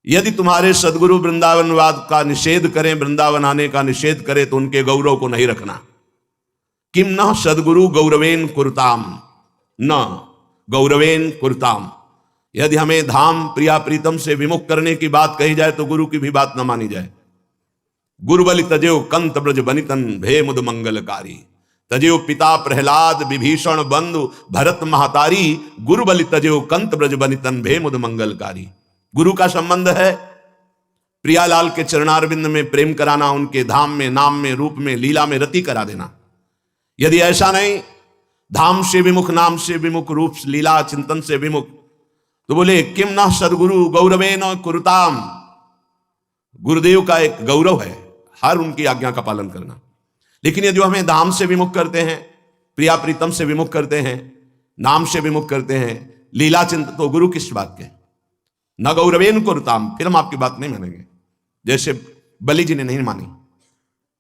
यदि तुम्हारे सदगुरु वृंदावनवाद का निषेध करें, वृंदावन आने का निषेध करें, तो उनके गौरव को नहीं रखना। किम न सदगुरु गौरवेन कुरुताम, न गौरवेन कुरुताम। यदि हमें धाम प्रिया प्रीतम से विमुख करने की बात कही जाए तो गुरु की भी बात न मानी जाए। गुरुबलि तजेव कंत ब्रज बनितन भे मुद मंगलकारी। तजेव पिता प्रहलाद विभीषण बंधु भरत महतारी। गुरुबलि तजेव कंत ब्रज बनितन भे मुद मंगलकारी। गुरु का संबंध है प्रियालाल के चरणारविंद में प्रेम कराना, उनके धाम में, नाम में, रूप में, लीला में रति करा देना। यदि ऐसा नहीं, धाम से विमुख, नाम से विमुख, रूप लीला चिंतन से विमुख, तो बोले किम न सदगुरु गौरवेन कुरुताम। गुरुदेव का एक गौरव है हर उनकी आज्ञा का पालन करना। लेकिन यदि हमें धाम से विमुख करते हैं, प्रिया प्रीतम से विमुख करते हैं, नाम से विमुख करते हैं, लीला चिंतन, तो गुरु किस बात के? न गौरवेन कुरुताम, फिर हम आपकी बात नहीं मानेंगे। जैसे बलि जी ने नहीं मानी।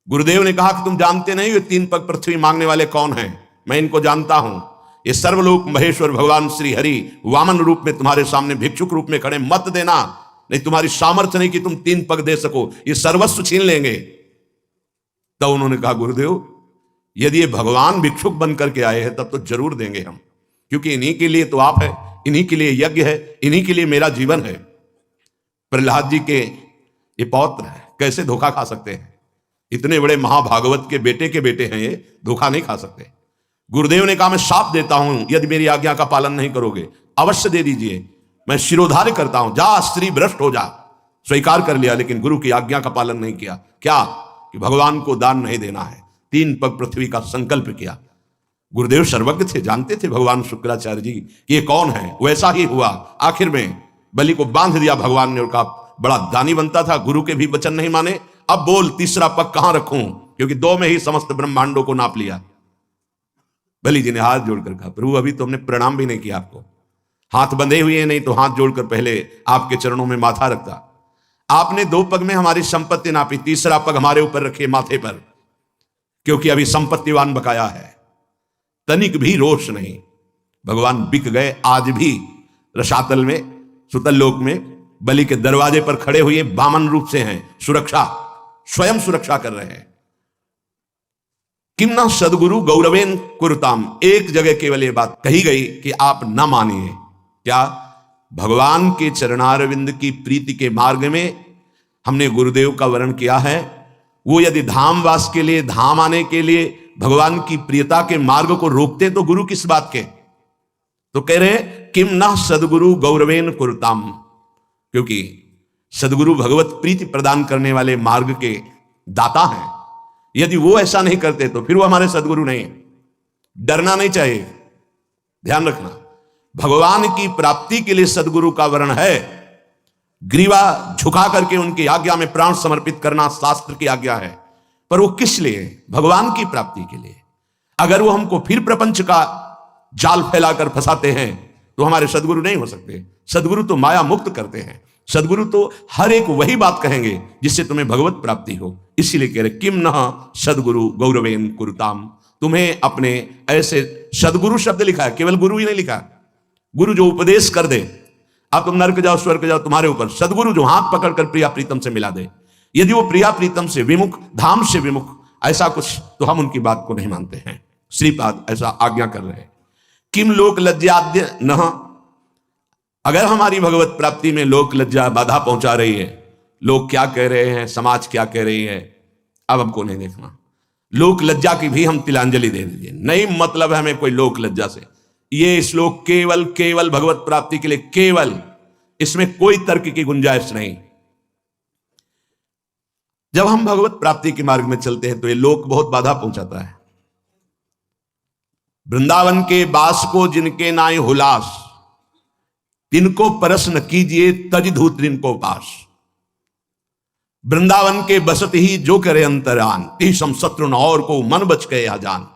गुरुदेव ने कहा कि तुम जानते नहीं ये 3 पग पृथ्वी मांगने वाले कौन हैं? मैं इनको जानता हूं। ये सर्वलोक महेश्वर भगवान श्री हरि वामन रूप में तुम्हारे सामने भिक्षुक रूप में खड़े, मत देना, नहीं तुम्हारी सामर्थ्य नहीं कि तुम 3 पग दे सको, ये सर्वस्व छीन लेंगे। तब उन्होंने कहा गुरुदेव यदि ये भगवान भिक्षुक बन करके आए हैं तब तो जरूर देंगे हम, क्योंकि इन्हीं के लिए तो आप है, इन्हीं के लिए यज्ञ है, इन्हीं के लिए मेरा जीवन है। प्रहलाद जी के ये पौत्र है, कैसे धोखा खा सकते हैं? इतने बड़े महाभागवत के बेटे हैं, ये धोखा नहीं खा सकते। गुरुदेव ने कहा मैं शाप देता हूं, यदि मेरी आज्ञा का पालन नहीं करोगे अवश्य दे दीजिए, मैं शिरोधार्य करता हूं, जा स्त्री भ्रष्ट हो जा। स्वीकार कर लिया, लेकिन गुरु की आज्ञा का पालन नहीं किया। क्या कि भगवान को दान नहीं देना है, 3 पग पृथ्वी का संकल्प किया। गुरुदेव सर्वज्ञ थे, जानते थे भगवान शुक्राचार्य जी कि ये कौन है। वैसा ही हुआ, आखिर में बलि को बांध दिया भगवान ने, और कहा बड़ा दानी बनता था, गुरु के भी वचन नहीं माने, अब बोल तीसरा पग कहां रखूं, क्योंकि 2 में ही समस्त ब्रह्मांडों को नाप लिया। बलि जी ने हाथ जोड़कर कहा प्रभु अभी तो हमने प्रणाम भी नहीं किया आपको, हाथ बंधे हुए नहीं तो हाथ जोड़कर पहले आपके चरणों में माथा रखता। आपने 2 पग में हमारी संपत्ति नापी, तीसरा पग हमारे ऊपर रखिए माथे पर, क्योंकि अभी संपत्तिवान बकाया है। तनिक भी रोष नहीं, भगवान बिक गए। आज भी रसातल में, सुतल लोक में बलि के दरवाजे पर खड़े हुए वामन रूप से हैं, सुरक्षा, स्वयं सुरक्षा कर रहे हैं। किम न सदगुरु गौरवेन कुरुताम। एक जगह केवल ये बात कही गई कि आप न मानिए, क्या? भगवान के चरणारविंद की प्रीति के मार्ग में हमने गुरुदेव का वर्णन किया है। वो यदि धामवास के लिए, धाम आने के लिए भगवान की प्रियता के मार्ग को रोकते तो गुरु किस बात के? तो कह रहे किम न सदगुरु गौरवेन कुरुताम, क्योंकि सदगुरु भगवत प्रीति प्रदान करने वाले मार्ग के दाता हैं। यदि वो ऐसा नहीं करते तो फिर वो हमारे सदगुरु नहीं। डरना नहीं चाहिए, ध्यान रखना। भगवान की प्राप्ति के लिए सदगुरु का वर्ण है, ग्रीवा झुका करके उनकी आज्ञा में प्राण समर्पित करना शास्त्र की आज्ञा है। पर वो किस लिए? भगवान की प्राप्ति के लिए। अगर वो हमको फिर प्रपंच का जाल फैलाकर फंसाते हैं तो हमारे सदगुरु नहीं हो सकते। सदगुरु तो माया मुक्त करते हैं, सदगुरु तो हर एक वही बात कहेंगे जिससे तुम्हें भगवत प्राप्ति हो। इसीलिए कह रहे किम न सदगुरु गौरवेन कुरुताम। तुम्हें अपने ऐसे, सदगुरु शब्द लिखा है, केवल गुरु ही नहीं लिखा। गुरु जो उपदेश कर दे, आप तुम नरक जाओ स्वर्ग जाओ तुम्हारे ऊपर। सदगुरु जो हाथ पकड़कर प्रिया प्रीतम से मिला दे, यदि वो प्रिया प्रीतम से विमुख, धाम से विमुख, ऐसा कुछ, तो हम उनकी बात को नहीं मानते हैं। श्रीपाद ऐसा आज्ञा कर रहे हैं। किम लोक लज्जाद्य न। अगर हमारी भगवत प्राप्ति में लोक लज्जा बाधा पहुंचा रही है, लोग क्या कह रहे हैं, समाज क्या कह रही है, अब हमको नहीं देखना। लोक लज्जा की भी हम तिलांजलि दे दीजिए, नहीं मतलब है हमें कोई लोक लज्जा से। ये श्लोक केवल केवल भगवत प्राप्ति के लिए, केवल, इसमें कोई तर्क की गुंजाइश नहीं। जब हम भगवत प्राप्ति के मार्ग में चलते हैं तो ये लोक बहुत बाधा पहुंचाता है। वृंदावन के बास को जिनके नाई हुलास, तिनको परस न कीजिए तज धूत को पास। वृंदावन के बसत ही जो करे अंतरान, तीसम शत्रु न और को मन बच गए जान।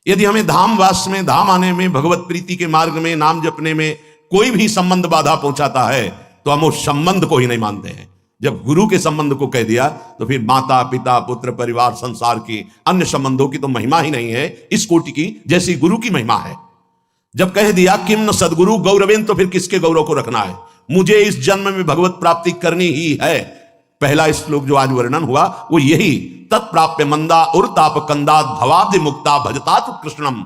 यदि हमें धाम वास में, धाम आने में, भगवत प्रीति के मार्ग में, नाम जपने में कोई भी संबंध बाधा पहुंचाता है तो हम उस संबंध को ही नहीं मानते हैं। जब गुरु के संबंध को कह दिया तो फिर माता पिता पुत्र परिवार संसार की अन्य संबंधों की तो महिमा ही नहीं है इस कोटि की जैसी गुरु की महिमा है। जब कह दिया किम न सदगुरु गौरवेन, तो फिर किसके गौरव को रखना है? मुझे इस जन्म में भगवत प्राप्ति करनी ही है। पहला श्लोक जो आज वर्णन हुआ वो यही, तत्प्राप्य मंदा उर्ताप कंदात भवादि मुक्ता भजतात कृष्णम।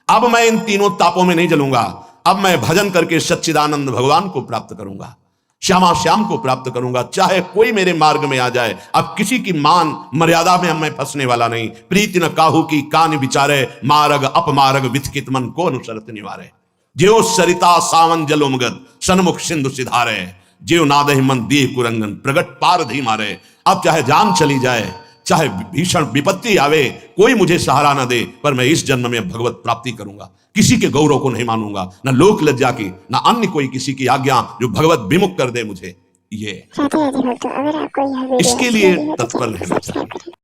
अब मैं इन तीनों तापों में नहीं जलूंगा, अब मैं भजन करके सच्चिदानंद भगवान को प्राप्त करूंगा, श्यामा श्याम को प्राप्त करूंगा, चाहे कोई मेरे मार्ग में आ जाए। अब किसी की मान मर्यादा में मैं फंसने वाला नहीं। प्रीति न काहू की कान विचारे, मार्ग अपमार्ग विथकित मन को अनुसरत निवारे। ज्यो सरिता सावन जलोमगद सन्मुख सिंधु सिधारे, ज्यो नादहि मन दीह कुरंगन प्रगट पार धी मारे। अब चाहे जान चली जाए, चाहे भीषण विपत्ति आवे, कोई मुझे सहारा न दे, पर मैं इस जन्म में भगवत प्राप्ति करूंगा। किसी के गौरव को नहीं मानूंगा, न लोक लज्जा की, न अन्य कोई किसी की आज्ञा जो भगवत विमुख कर दे मुझे। ये अगर आपको यह वीडियो इसके लिए तत्पर रहना चाहिए।